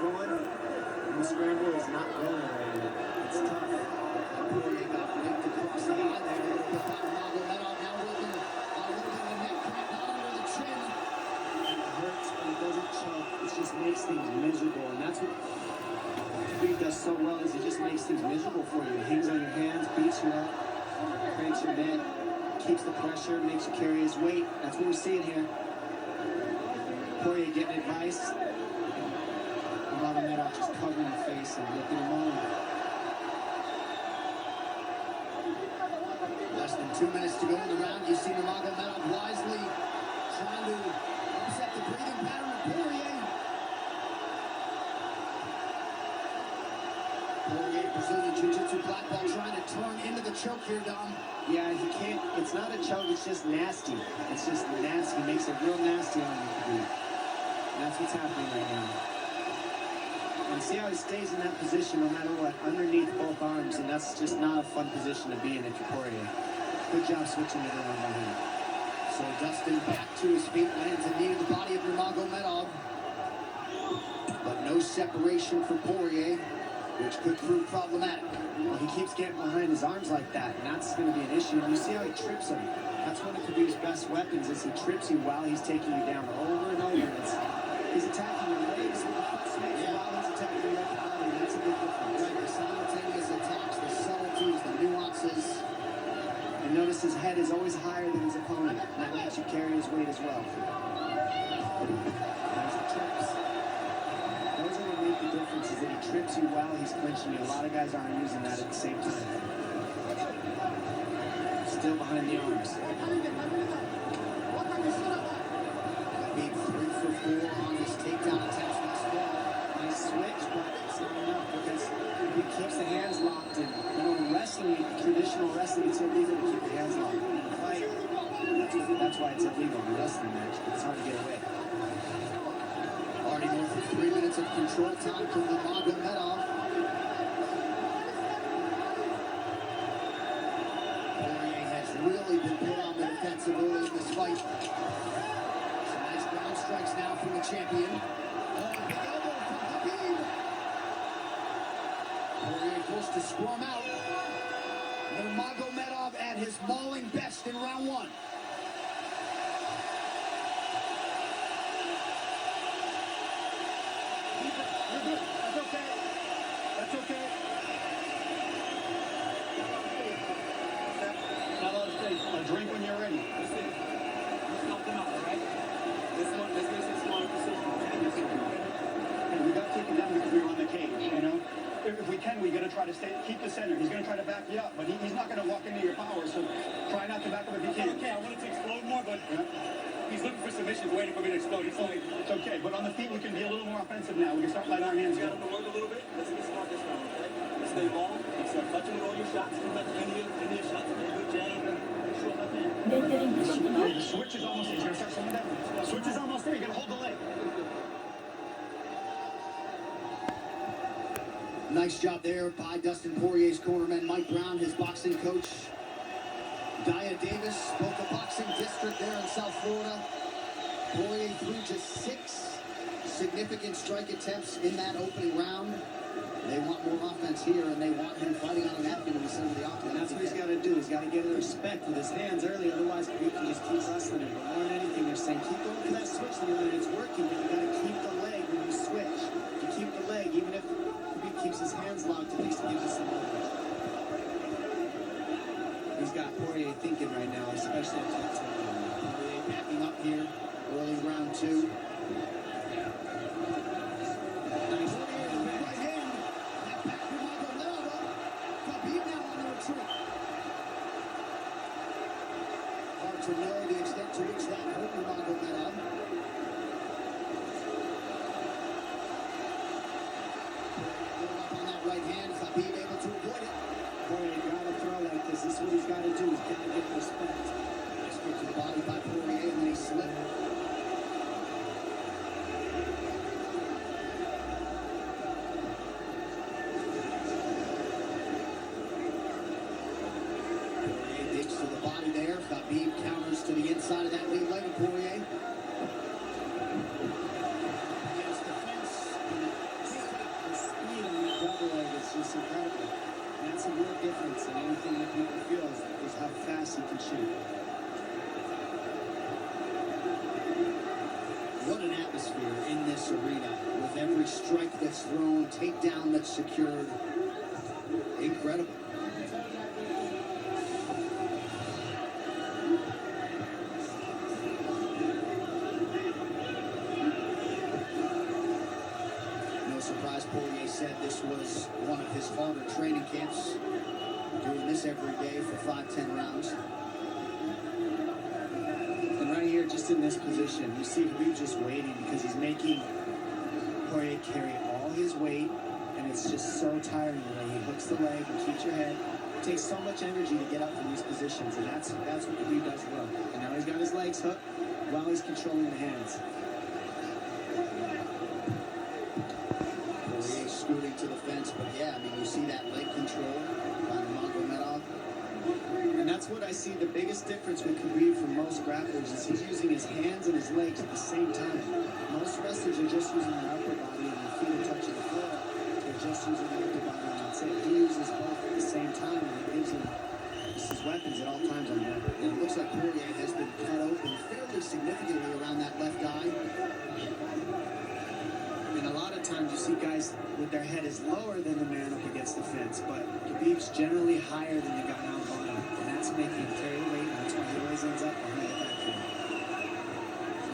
going, and the scramble is not going right now. It's tough. Poirier got raked across the eye there. A little bit by Magomedov. Now working the neck crack, not under the chin. It hurts, but it doesn't choke. It just makes things miserable, and that's what Khabib does so well, is he just makes things miserable for you. He hangs on your hands, beats you up, breaks your neck, keeps the pressure, makes you carry his weight. That's what we're seeing here. Poirier getting advice. Magomedov just covering the face and looking him on. Less than 2 minutes to go in the round. You see Magomedov wisely trying to upset the breathing pattern of Poirier. Poirier, Brazilian Jiu-Jitsu black belt, trying to turn into the choke here, Dom. Yeah, he can't. It's not a choke. It's just nasty. It's just nasty. He makes it real nasty on you, Khabib. And that's what's happening right now. And see how he stays in that position no matter what, underneath both arms, and that's just not a fun position to be in if you're Poirier. Good job switching it around by him. So Dustin back to his feet, lands a knee to the body of Magomedov. But no separation for Poirier, which could prove problematic. Well, he keeps getting behind his arms like that, and that's going to be an issue. And you see how he trips him. That's one of Khabib's best weapons, is he trips you while he's taking you down over and over. He's attacking your legs with the foot snakes while he's attacking your upper body. That's a big difference. Right, the simultaneous attacks, the subtleties, the nuances. And notice his head is always higher than his opponent. And that lets you carry his weight as well. There's the trips. Those are what make the difference, is that he trips you while he's clinching you. A lot of guys aren't using that at the same time. Still behind the arms. Khabib 3 for 4 on his takedown attempts thus far. Nice switch, but it's not enough because he keeps the hands locked in. You know, in wrestling, traditional wrestling, it's illegal to keep the hands locked in a fight. That's why it's illegal in a wrestling match. It's hard to get away. Already going for 3 minutes of control time for Magomedov. Poirier has really been put on the defensive early in this fight. Some nice ground strikes now from the champion. Oh, big elbow from Khabib. Poirier forced to scrum out. Magomedov at his mauling best in round 1. You're good. That's okay. That's okay. Not all space. A drink when you're ready. That's it. Let's help them out, all right? Let's make some smaller decisions. And we got to take it down because we were on the cage, you know? If we can, we got to try to keep the center. He's going to try to back you up, but he's not going to walk into your power, so try not to back up if you can. Okay, I wanted to explode more, but he's looking for submissions, waiting for me to explode. It's okay, but on the feet, we can be a little more offensive now. We can start letting our hands go. We got him to work a little bit. Let's be smart this round, okay? Let's stay long. Let's start touching with all your shots. Come at the end of your shots. Good jab. Short left hand. The switch is almost there. He's going to start slowing down. The switch is almost there. You're going to hold the leg. Nice job there by Dustin Poirier's cornerman, Mike Brown, his boxing coach. Dia Davis, both the boxing district there in South Florida. Poirier threw just 6 significant strike attempts in that opening round. They want more offense here, and they want him fighting on a napkin instead of the offense. And that's what he's got to do. He's got to get the respect with his hands early, otherwise he can just keep wrestling him. But more than anything, they're saying keep going for that switch, and it's working, but you got to keep the leg when you switch. You keep the leg, even if Khabib keeps his hands locked, at least it gives us some leverage. He's got Poirier thinking right now, especially at that time. Poirier backing up here, early round 2. Nice. Hard to know the extent to which that hurt Magomedov. Up on that right hand, Khabib able to avoid it. Poirier got to throw like this. This is what he's got to do. He's got to get respect. Straight to the body by Poirier, and then he slipped. To the body there. Khabib counters to the inside of that lead leg of Poirier. Against the fence. makes a real difference in anything that people feel is how fast he can shoot. What an atmosphere in this arena with every strike that's thrown, takedown that's secured. Incredible. No surprise, Poirier said this was one of his harder training camps. Doing this every day for 5-10 rounds. And right here, just in this position, you see Khabib just waiting because he's making Poirier carry all his weight, and it's just so tiring the way he hooks the leg and keeps your head. It takes so much energy to get up from these positions, and that's what Khabib does well. And now he's got his legs hooked while he's controlling the hands. Poirier scooting to the fence, but yeah, I mean, you see that leg control by Nurmagomedov. And that's what I see the biggest difference with Khabib from most grapplers is he's using his hands and his legs at the same time. Most wrestlers are just using their upper body and their feet are touching the floor. They're just using their upper body and that's it. He uses both at the same time and it gives him just his weapons at all times on him. And it looks like Poirier has been cut open fairly significantly around that left eye. And a lot of times you see guys with their head is lower than the man up against the fence, but Khabib's generally higher than the guy on bottom. And that's making him carry the weight, and that's why he always ends up behind the back foot.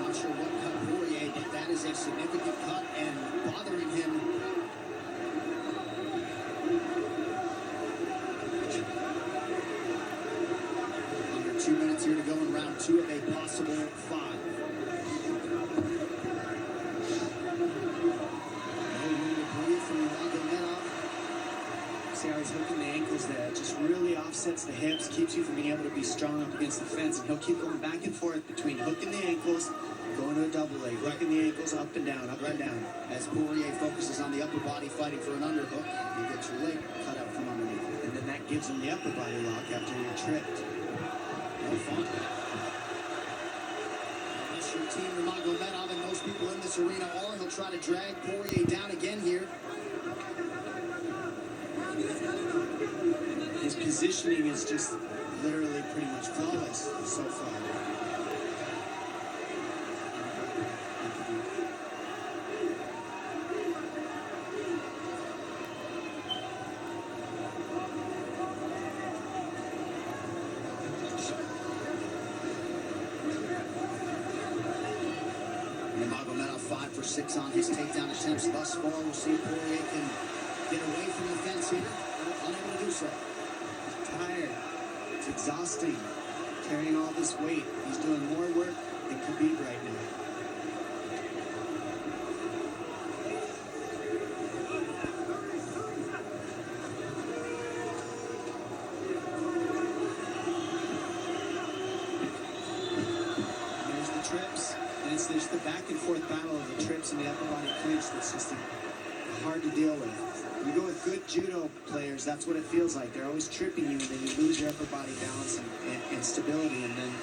Not sure what cut Poirier, but that is a significant cut and bothering him. Under 2 minutes here to go in round 2 of a possible 5. See how he's hooking the ankles there. It just really offsets the hips, keeps you from being able to be strong up against the fence. And he'll keep going back and forth between hooking the ankles, going to a double leg, hooking the ankles up and down, up and down. As Poirier focuses on the upper body fighting for an underhook, you get your leg cut out from underneath. And then that gives him the upper body lock after you're tripped. No fun. Unless your team Nurmagomedov and most people in this arena are, he'll try to drag Poirier down again here. His positioning is just literally pretty much flawless so far. Nurmagomedov 5 for 6 on his takedown attempts thus far. We'll see if Poirier can get away from the fence here. Unable to do so. Tired. It's exhausting. Carrying all this weight. He's doing more work than Khabib right now. There's the trips. And there's the back and forth battle of the trips and the upper body clinch that's just hard to deal with. You go with good judo players, that's what it feels like. They're always tripping you, and then you lose your upper body balance and stability, and then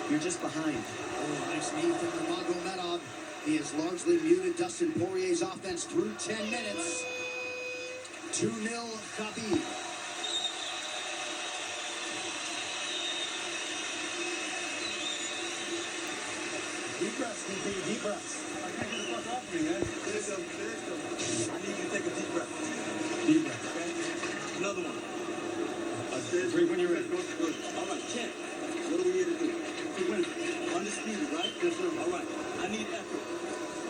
you're just behind. Oh, nice knee from Nurmagomedov. He has largely muted Dustin Poirier's offense through 10 minutes. 2-0 Khabib. Deep breaths, DP, deep breaths. I can't get the fuck off me, man. Finish them. I need you to take a deep breath. Deep breath. Okay? Another one. Breathe when you're ready. Good. All right, champ. What are we here to do? To win. Undisputed, right? Yes, sir. All right. I need effort.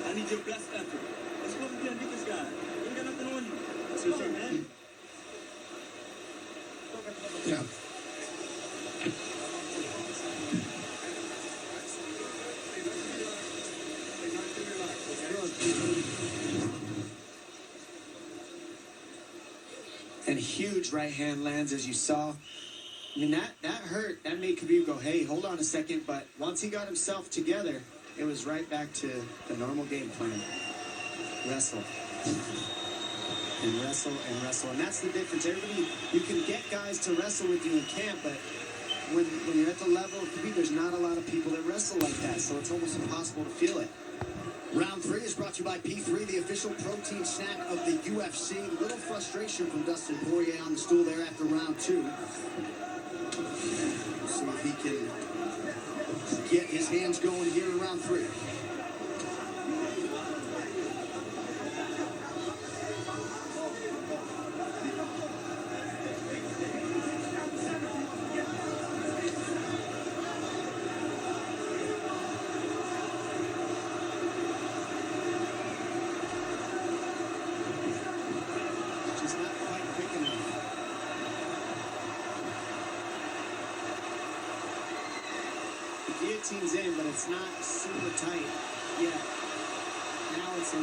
I need your best effort. Let's go again and beat this guy. You ain't got nothing on you. Let's go, man. Yeah. And huge right hand lands, as you saw. I mean, that hurt. That made Khabib go, hey, hold on a second. But once he got himself together, it was right back to the normal game plan. Wrestle. And wrestle and wrestle. And that's the difference. Everybody, you can get guys to wrestle with you in camp, but when you're at the level of Khabib, there's not a lot of people that wrestle like that. So it's almost impossible to feel it. Round 3 is brought to you by P3, the official protein snack of the UFC. A little frustration from Dustin Poirier on the stool there after round 2. We'll see if he can get his hands going here in round 3. Guillotine's in, but it's not super tight yet. Now it's in.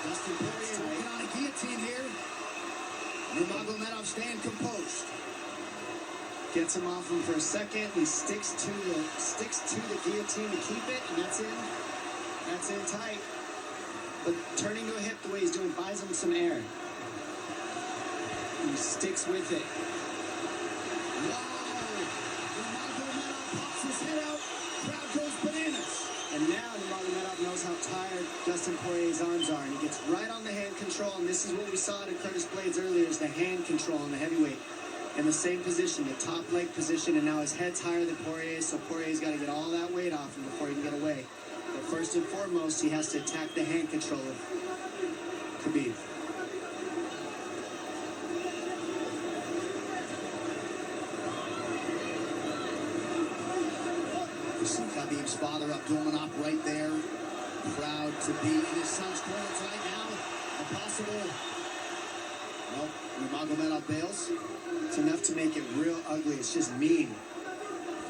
Dustin Poirier working on a guillotine here. Nurmagomedov staying composed. Gets him off him for a second. He sticks to the guillotine to keep it, and that's in. That's in tight. But turning to a hip the way he's doing buys him some air. He sticks with it. And now Nurmagomedov knows how tired Dustin Poirier's arms are, and he gets right on the hand control, and this is what we saw at Curtis Blades earlier, is the hand control on the heavyweight. In the same position, the top leg position, and now his head's higher than Poirier's, so Poirier's got to get all that weight off him before he can get away. But first and foremost, he has to attack the hand control of Khabib. See Khabib's father, Abdulmanap, right there. Proud to be in his son's corner right now. A possible... Well, Nurmagomedov bails. It's enough to make it real ugly. It's just mean.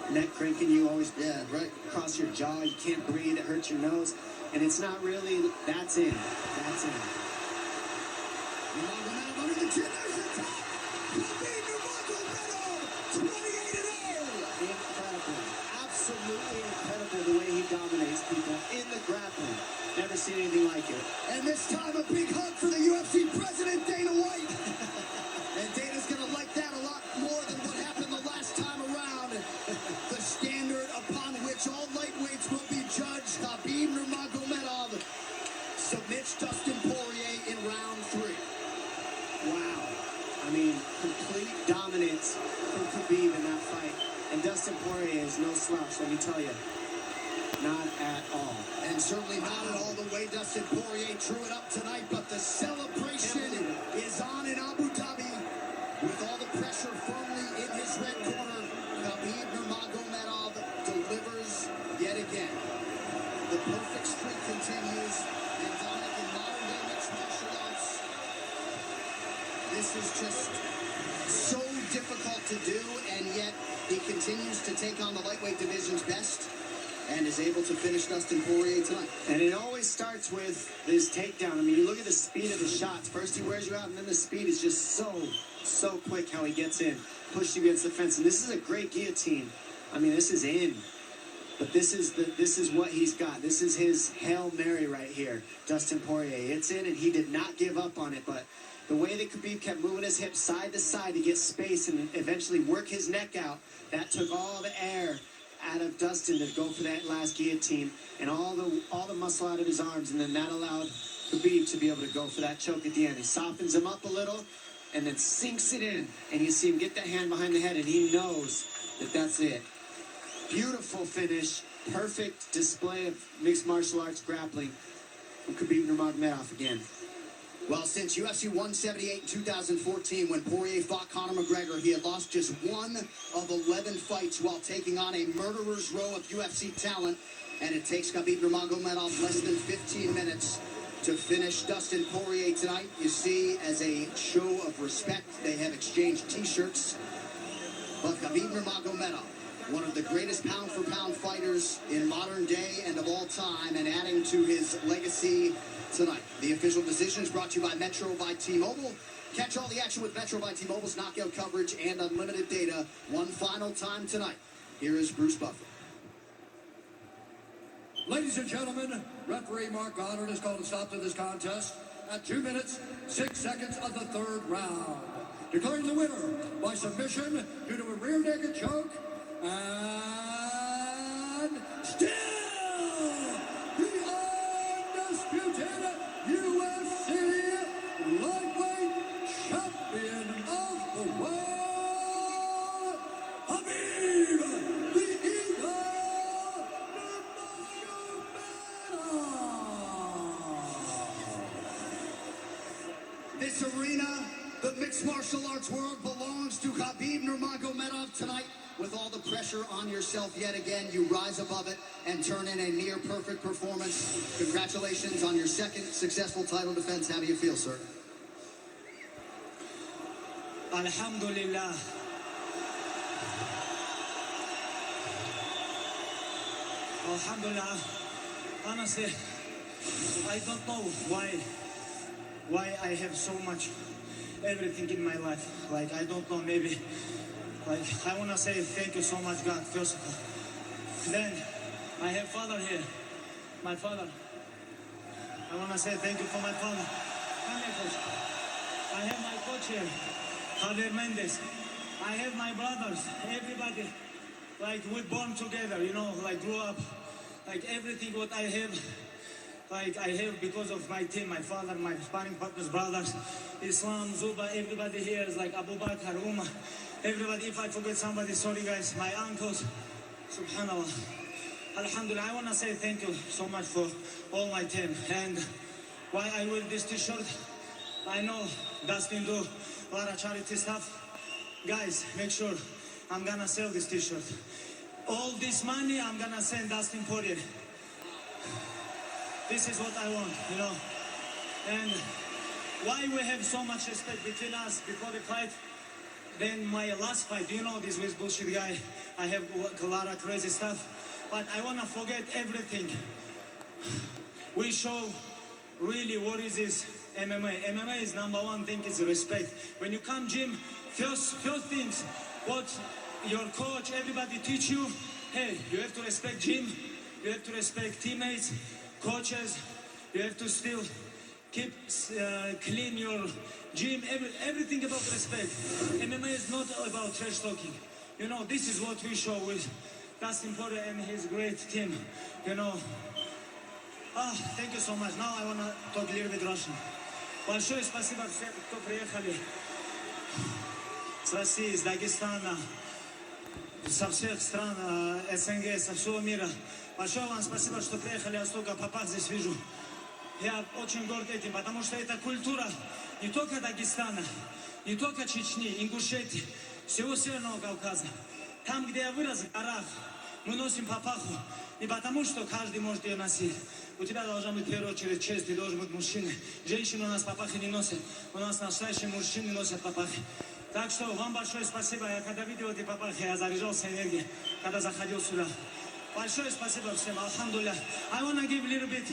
Neck cranking you always right across your jaw. You can't breathe. It hurts your nose. And it's not really... That's in. That's in. Nurmagomedov under the chin. There's the top. Khabib Nurmagomedov, 28-0. Incredible. Absolutely incredible the way he dominates people in the grappling. Never seen anything like it. And this time a big hug for the UFC president, Dana White. And Dana's going to like that a lot more than what happened the last time around. The standard upon which all lightweights will be judged. Khabib Nurmagomedov submits Dustin Poirier in round 3. Wow. I mean, complete dominance from Khabib in that fight. And Dustin Poirier is no slouch, let me tell you. Not at all. And certainly not at all the way Dustin Poirier drew it up tonight, but the celebration is on in Abu Dhabi. With all the pressure firmly in his red corner, Khabib Nurmagomedov delivers yet again. The perfect streak continues, and Dominic, in modern-day mixed martial arts, this is just so difficult to do, and yet he continues to take on the lightweight division's best and is able to finish Dustin Poirier tonight. And it always starts with this takedown. I mean, you look at the speed of the shots. First he wears you out, and then the speed is just so quick how he gets in, pushed you against the fence. And this is a great guillotine. I mean, this is in. But this is what he's got. This is his Hail Mary right here, Dustin Poirier. It's in, and he did not give up on it, but the way that Khabib kept moving his hips side to side to get space and eventually work his neck out, that took all the air out of Dustin to go for that last guillotine and all the muscle out of his arms, and then that allowed Khabib to be able to go for that choke at the end. He softens him up a little and then sinks it in, and you see him get that hand behind the head, and he knows that that's it. Beautiful finish, perfect display of mixed martial arts grappling from Khabib Nurmagomedov again. Well, since UFC 178 in 2014, when Poirier fought Conor McGregor, he had lost just 1 of 11 fights while taking on a murderer's row of UFC talent. And it takes Khabib Nurmagomedov less than 15 minutes to finish Dustin Poirier tonight. You see, as a show of respect, they have exchanged T-shirts. But Khabib Nurmagomedov, one of the greatest pound-for-pound fighters in modern day and of all time, and adding to his legacy tonight. The official decision is brought to you by Metro by T-Mobile. Catch all the action with Metro by T-Mobile's knockout coverage and unlimited data one final time tonight. Here is Bruce Buffer. Ladies and gentlemen, referee Mark Goddard has called a stop to this contest at 2 minutes, 6 seconds of the third round. Declaring the winner by submission due to a rear naked choke, and still the undisputed UFC lightweight champion of the world, Khabib, the Eagle Nurmagomedov. This arena, the mixed martial arts world, belongs to Khabib Nurmagomedov tonight. With all the pressure on yourself yet again, you rise above it and turn in a near-perfect performance. Congratulations on your second successful title defense. How do you feel, sir? Alhamdulillah. Alhamdulillah. Honestly, I don't know why I have so much everything in my life. Like, I don't know, maybe. Like, I want to say thank you so much, God, first of all. Then, I have father here, my father. I want to say thank you for my father. I have my coach here, Javier Mendez. I have my brothers, everybody. Like, we born together, you know, like, grew up. Like, everything what I have, like, I have because of my team, my father, my sparring partners, brothers, Islam, Zuba, everybody here is like Abu Bakr, Umar. Everybody, if I forget somebody, sorry guys, my uncles, subhanallah. Alhamdulillah, I want to say thank you so much for all my team. And why I wear this t-shirt, I know Dustin do a lot of charity stuff. Guys, make sure I'm going to sell this t-shirt. All this money, I'm going to send Dustin Poirier. This is what I want, you know. And why we have so much respect between us before the fight. Then my last fight, you know, this was bullshit guy. I have a lot of crazy stuff, but I want to forget everything. We show really what is this MMA. MMA is number one thing is respect. When you come gym, first things, what your coach, everybody teach you, hey, you have to respect gym, you have to respect teammates, coaches, you have to still keep clean your gym, everything about respect. MMA is not about trash talking. You know, this is what we show with Dustin Poirier and his great team. You know, thank you so much. Now I want to talk a little bit Russian. Большое спасибо всем, кто приехали с России, с Дагестана, со всех стран СНГ, со всего мира. Большое вам спасибо, что приехали. Я столько попах здесь вижу. Я очень горд этим, потому что это культура не только Дагестана, не только Чечни, Ингушетии, всего Северного Кавказа. Там, где я вырос, в горах, мы носим папаху не потому, что каждый может ее носить. У тебя должна быть в первую очередь честь, ты должен быть мужчиной. Женщины у нас папахи не носят, у нас настоящие мужчины носят папахи. Так что вам большое спасибо. Я когда видел эти папахи, я заряжался энергией, когда заходил сюда. Большое спасибо всем, алхамдулилля. I want to give a little bit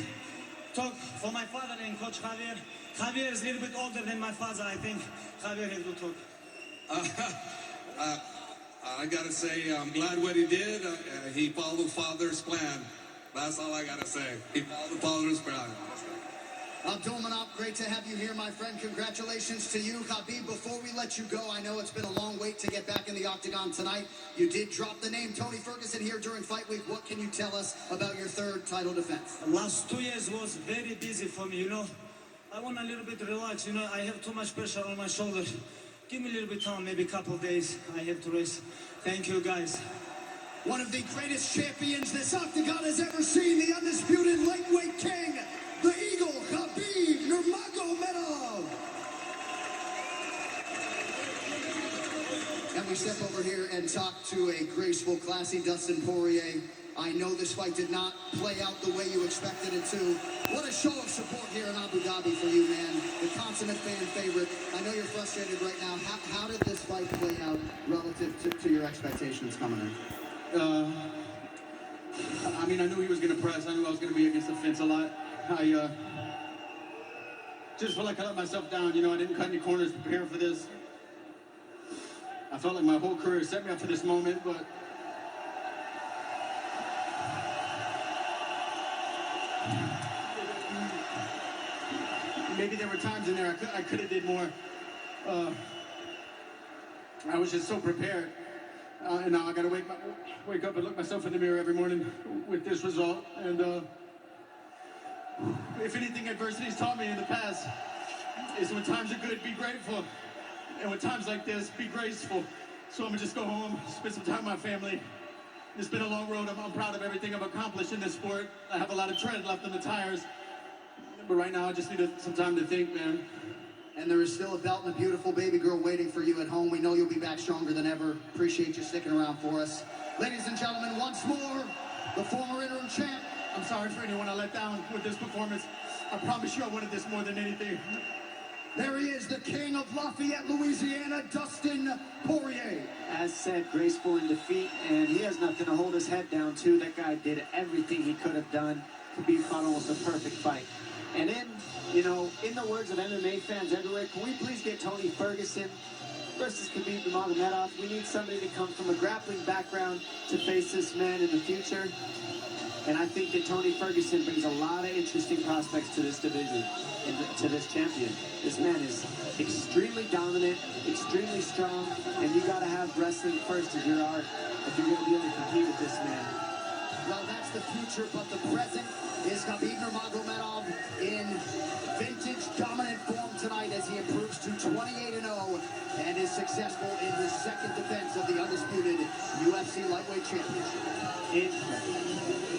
talk for my father and Coach Javier. Javier is a little bit older than my father, I think. Javier has to talk. I gotta say, I'm glad what he did. He followed Father's plan. That's all I gotta say. He followed Father's plan. Abdulmanap, great to have you here, my friend. Congratulations to you. Khabib, before we let you go, I know it's been a long wait to get back in the octagon tonight. You did drop the name Tony Ferguson here during Fight Week. What can you tell us about your third title defense? Last 2 years was very busy for me, you know. I want a little bit relax, you know. I have too much pressure on my shoulders. Give me a little bit of time, maybe a couple of days. I have to rest. Thank you, guys. One of the greatest champions this octagon has ever seen, the undisputed lightweight king, the Eagle, Khabib Nurmagomedov. And we step over here and talk to a graceful, classy Dustin Poirier. I know this fight did not play out the way you expected it to. What a show of support here in Abu Dhabi for you, man. The consummate fan favorite. I know you're frustrated right now. How did this fight play out relative to your expectations coming in? I mean, I knew he was going to press. I knew I was going to be against the fence a lot. I just felt like I let myself down. You know, I didn't cut any corners preparing for this. I felt like my whole career set me up for this moment, but maybe there were times in there I could have did more. I was just so prepared. And now I got to wake up and look myself in the mirror every morning with this result. And If anything adversity's taught me in the past, is when times are good, be grateful. And when times like this, be graceful. So I'm gonna just go home, spend some time with my family. It's been a long road. I'm proud of everything I've accomplished in this sport. I have a lot of tread left on the tires. But right now, I just need some time to think, man. And there is still a belt and a beautiful baby girl waiting for you at home. We know you'll be back stronger than ever. Appreciate you sticking around for us. Ladies and gentlemen, once more, the former interim champ. I'm sorry for anyone I let down with this performance. I promise you I wanted this more than anything. There he is, the king of Lafayette, Louisiana, Dustin Poirier. As said, graceful in defeat, and he has nothing to hold his head down to. That guy did everything he could have done. Khabib fought almost a perfect fight. And in the words of MMA fans everywhere, can we please get Tony Ferguson versus Khabib Nurmagomedov? We need somebody to come from a grappling background to face this man in the future. And I think that Tony Ferguson brings a lot of interesting prospects to this division and to this champion. This man is extremely dominant, extremely strong, and you got to have wrestling first as your art if you're going to be able to compete with this man. Well, that's the future, but the present is Khabib Nurmagomedov in vintage dominant form tonight as he improves to 28-0 and is successful in his second defense of the undisputed UFC Lightweight Championship. Incredible.